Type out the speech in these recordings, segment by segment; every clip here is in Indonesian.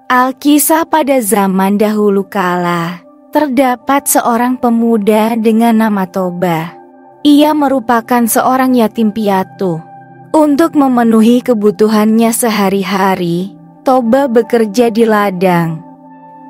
Alkisah pada zaman dahulu kala, terdapat seorang pemuda dengan nama Toba. Ia merupakan seorang yatim piatu. Untuk memenuhi kebutuhannya sehari-hari, Toba bekerja di ladang.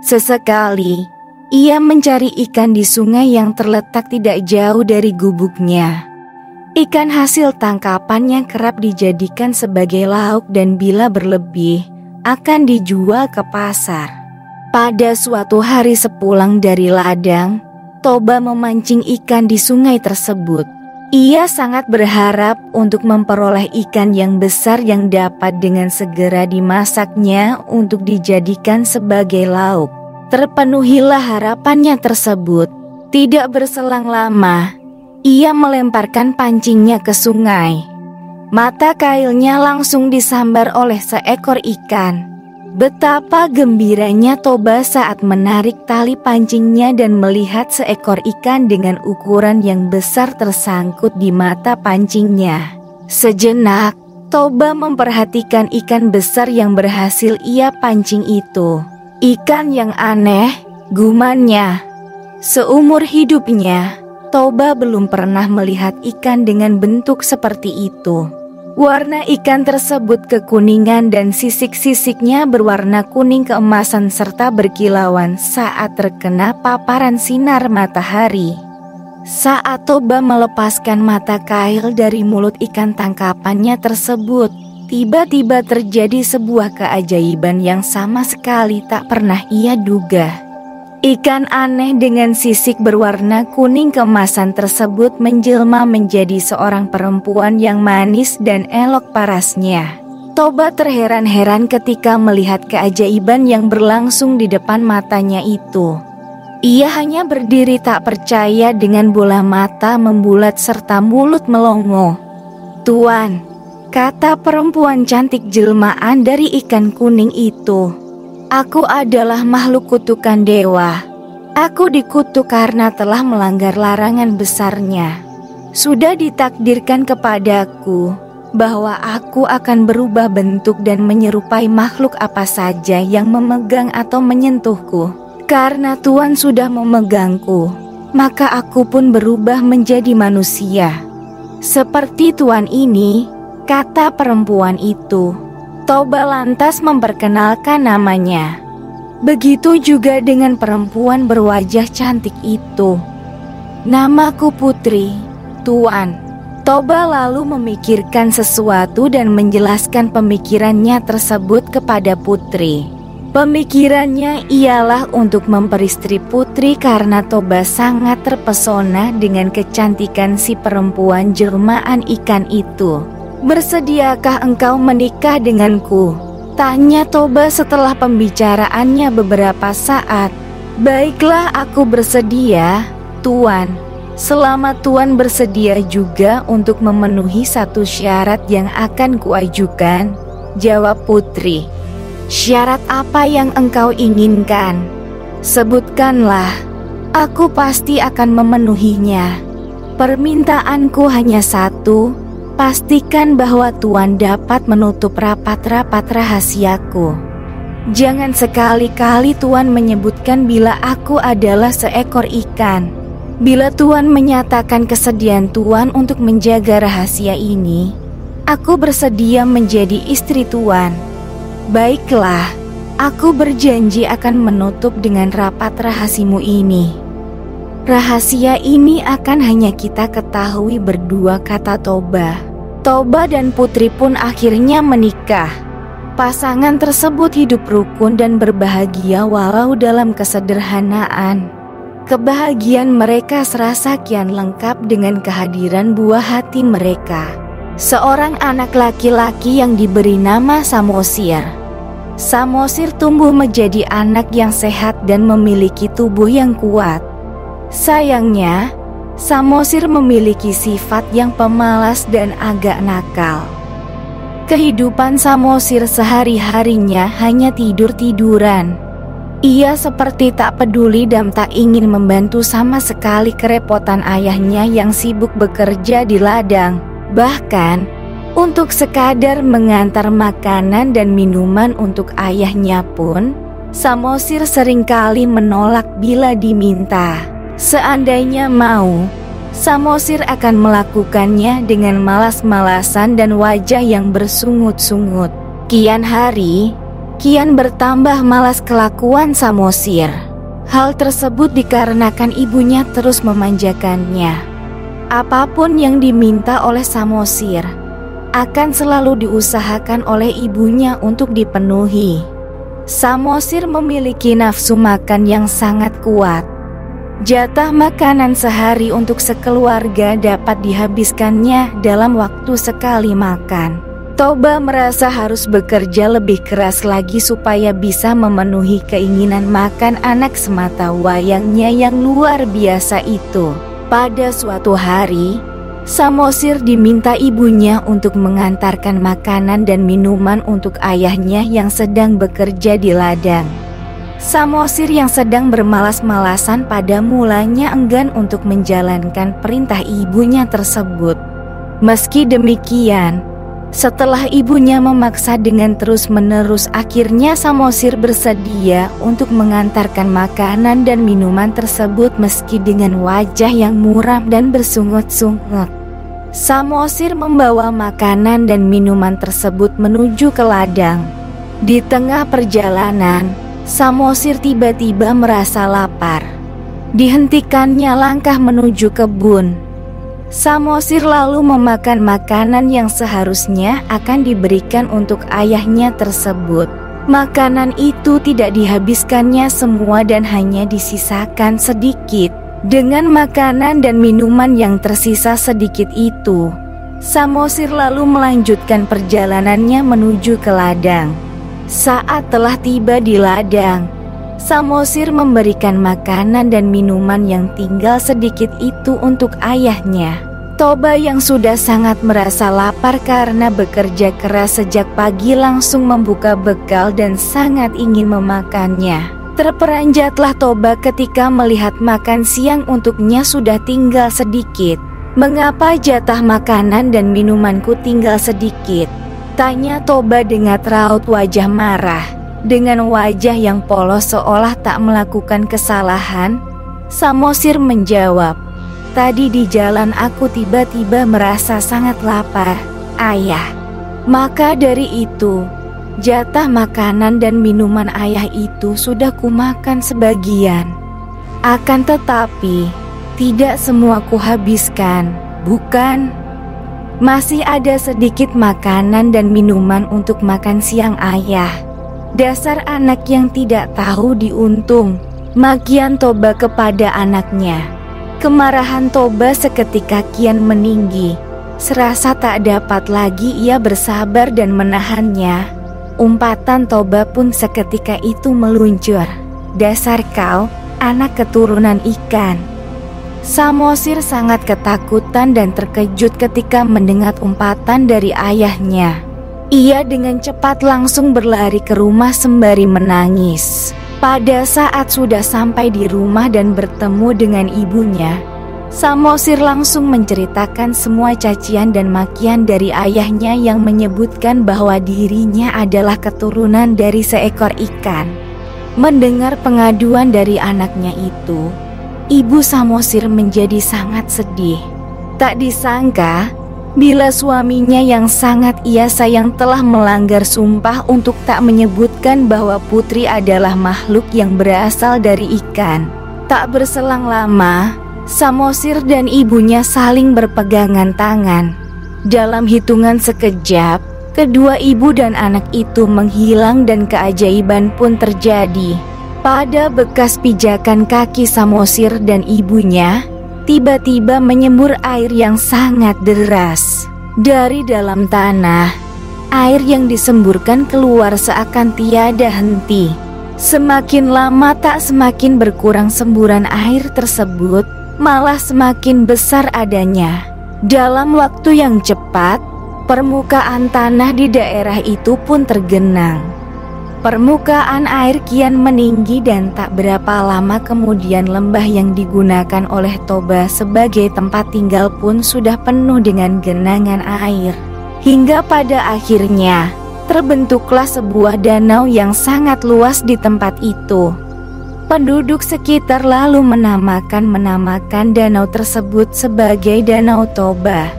Sesekali, ia mencari ikan di sungai yang terletak tidak jauh dari gubuknya. Ikan hasil tangkapannya kerap dijadikan sebagai lauk dan bila berlebih, akan dijual ke pasar. Pada suatu hari sepulang dari ladang, Toba memancing ikan di sungai tersebut. Ia sangat berharap untuk memperoleh ikan yang besar yang dapat dengan segera dimasaknya untuk dijadikan sebagai lauk. Terpenuhilah harapannya tersebut. Tidak berselang lama, ia melemparkan pancingnya ke sungai. Mata kailnya langsung disambar oleh seekor ikan. Betapa gembiranya Toba saat menarik tali pancingnya dan melihat seekor ikan dengan ukuran yang besar tersangkut di mata pancingnya. Sejenak, Toba memperhatikan ikan besar yang berhasil ia pancing itu. Ikan yang aneh, gumannya. Seumur hidupnya, Toba belum pernah melihat ikan dengan bentuk seperti itu. Warna ikan tersebut kekuningan dan sisik-sisiknya berwarna kuning keemasan serta berkilauan saat terkena paparan sinar matahari. Saat Toba melepaskan mata kail dari mulut ikan tangkapannya tersebut, tiba-tiba terjadi sebuah keajaiban yang sama sekali tak pernah ia duga. Ikan aneh dengan sisik berwarna kuning keemasan tersebut menjelma menjadi seorang perempuan yang manis dan elok parasnya. Toba terheran-heran ketika melihat keajaiban yang berlangsung di depan matanya itu. Ia hanya berdiri tak percaya dengan bola mata membulat serta mulut melongo. "Tuan," kata perempuan cantik jelmaan dari ikan kuning itu, "aku adalah makhluk kutukan dewa. Aku dikutuk karena telah melanggar larangan besarnya. Sudah ditakdirkan kepadaku bahwa aku akan berubah bentuk dan menyerupai makhluk apa saja yang memegang atau menyentuhku. Karena Tuan sudah memegangku, maka aku pun berubah menjadi manusia. Seperti Tuan ini," kata perempuan itu. Toba lantas memperkenalkan namanya. Begitu juga dengan perempuan berwajah cantik itu. "Namaku Putri, Tuan." Toba lalu memikirkan sesuatu dan menjelaskan pemikirannya tersebut kepada Putri. Pemikirannya ialah untuk memperistri Putri karena Toba sangat terpesona dengan kecantikan si perempuan jelmaan ikan itu. "Bersediakah engkau menikah denganku?" tanya Toba setelah pembicaraannya beberapa saat. "Baiklah, aku bersedia, Tuan. Selama Tuan bersedia juga untuk memenuhi satu syarat yang akan kuajukan," jawab Putri. "Syarat apa yang engkau inginkan? Sebutkanlah, aku pasti akan memenuhinya. Permintaanku hanya satu. Pastikan bahwa Tuan dapat menutup rapat-rapat rahasiaku. Jangan sekali-kali Tuan menyebutkan bila aku adalah seekor ikan. Bila Tuan menyatakan kesediaan Tuan untuk menjaga rahasia ini, aku bersedia menjadi istri Tuan." "Baiklah, aku berjanji akan menutup dengan rapat rahasimu ini. Rahasia ini akan hanya kita ketahui berdua," kata Toba. Toba dan Putri pun akhirnya menikah. Pasangan tersebut hidup rukun dan berbahagia walau dalam kesederhanaan. Kebahagiaan mereka serasa kian lengkap dengan kehadiran buah hati mereka, seorang anak laki-laki yang diberi nama Samosir. Samosir tumbuh menjadi anak yang sehat dan memiliki tubuh yang kuat. Sayangnya, Samosir memiliki sifat yang pemalas dan agak nakal. Kehidupan Samosir sehari-harinya hanya tidur-tiduran. Ia seperti tak peduli dan tak ingin membantu sama sekali kerepotan ayahnya yang sibuk bekerja di ladang. Bahkan, Untuk sekadar mengantar makanan dan minuman untuk ayahnya pun, Samosir seringkali menolak bila diminta. Seandainya mau, Samosir akan melakukannya dengan malas-malasan dan wajah yang bersungut-sungut. Kian hari, kian bertambah malas kelakuan Samosir. Hal tersebut dikarenakan ibunya terus memanjakannya. Apapun yang diminta oleh Samosir akan selalu diusahakan oleh ibunya untuk dipenuhi. Samosir memiliki nafsu makan yang sangat kuat. Jatah makanan sehari untuk sekeluarga dapat dihabiskannya dalam waktu sekali makan. Toba merasa harus bekerja lebih keras lagi supaya bisa memenuhi keinginan makan anak semata wayangnya yang luar biasa itu. Pada suatu hari, Samosir diminta ibunya untuk mengantarkan makanan dan minuman untuk ayahnya yang sedang bekerja di ladang. Samosir yang sedang bermalas-malasan pada mulanya enggan untuk menjalankan perintah ibunya tersebut. Meski demikian, setelah ibunya memaksa dengan terus-menerus, akhirnya Samosir bersedia untuk mengantarkan makanan dan minuman tersebut meski dengan wajah yang muram dan bersungut-sungut. Samosir membawa makanan dan minuman tersebut menuju ke ladang. Di tengah perjalanan, Samosir tiba-tiba merasa lapar. Dihentikannya langkah menuju kebun. Samosir lalu memakan makanan yang seharusnya akan diberikan untuk ayahnya tersebut. Makanan itu tidak dihabiskannya semua dan hanya disisakan sedikit. Dengan makanan dan minuman yang tersisa sedikit itu, Samosir lalu melanjutkan perjalanannya menuju ke ladang. Saat telah tiba di ladang, Samosir memberikan makanan dan minuman yang tinggal sedikit itu untuk ayahnya. Toba yang sudah sangat merasa lapar karena bekerja keras sejak pagi langsung membuka bekal dan sangat ingin memakannya. Terperanjatlah Toba ketika melihat makan siang untuknya sudah tinggal sedikit. "Mengapa jatah makanan dan minumanku tinggal sedikit?" tanya Toba dengan raut wajah marah. Dengan wajah yang polos seolah tak melakukan kesalahan, Samosir menjawab, "Tadi di jalan aku tiba-tiba merasa sangat lapar, ayah. Maka dari itu, jatah makanan dan minuman ayah itu sudah kumakan sebagian. Akan tetapi, tidak semua kuhabiskan, bukan? Masih ada sedikit makanan dan minuman untuk makan siang ayah." "Dasar anak yang tidak tahu diuntung," makian Toba kepada anaknya. Kemarahan Toba seketika kian meninggi. Serasa tak dapat lagi ia bersabar dan menahannya. Umpatan Toba pun seketika itu meluncur. "Dasar kau, anak keturunan ikan." Samosir sangat ketakutan dan terkejut ketika mendengar umpatan dari ayahnya. Ia dengan cepat langsung berlari ke rumah sembari menangis. Pada saat sudah sampai di rumah dan bertemu dengan ibunya, Samosir langsung menceritakan semua cacian dan makian dari ayahnya yang menyebutkan bahwa dirinya adalah keturunan dari seekor ikan. Mendengar pengaduan dari anaknya itu, ibu Samosir menjadi sangat sedih. Tak disangka, bila suaminya yang sangat ia sayang telah melanggar sumpah untuk tak menyebutkan bahwa putri adalah makhluk yang berasal dari ikan. Tak berselang lama, Samosir dan ibunya saling berpegangan tangan. Dalam hitungan sekejap, kedua ibu dan anak itu menghilang dan keajaiban pun terjadi. Pada bekas pijakan kaki Samosir dan ibunya, tiba-tiba menyembur air yang sangat deras. Dari dalam tanah, air yang disemburkan keluar seakan tiada henti. Semakin lama tak semakin berkurang semburan air tersebut, malah semakin besar adanya. Dalam waktu yang cepat, permukaan tanah di daerah itu pun tergenang. Permukaan air kian meninggi dan tak berapa lama kemudian lembah yang digunakan oleh Toba sebagai tempat tinggal pun sudah penuh dengan genangan air. Hingga pada akhirnya, terbentuklah sebuah danau yang sangat luas di tempat itu. Penduduk sekitar lalu menamakan danau tersebut sebagai Danau Toba.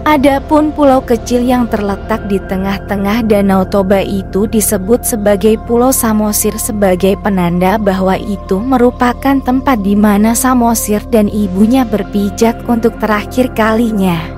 Adapun pulau kecil yang terletak di tengah-tengah Danau Toba itu disebut sebagai Pulau Samosir sebagai penanda bahwa itu merupakan tempat di mana Samosir dan ibunya berpijak untuk terakhir kalinya.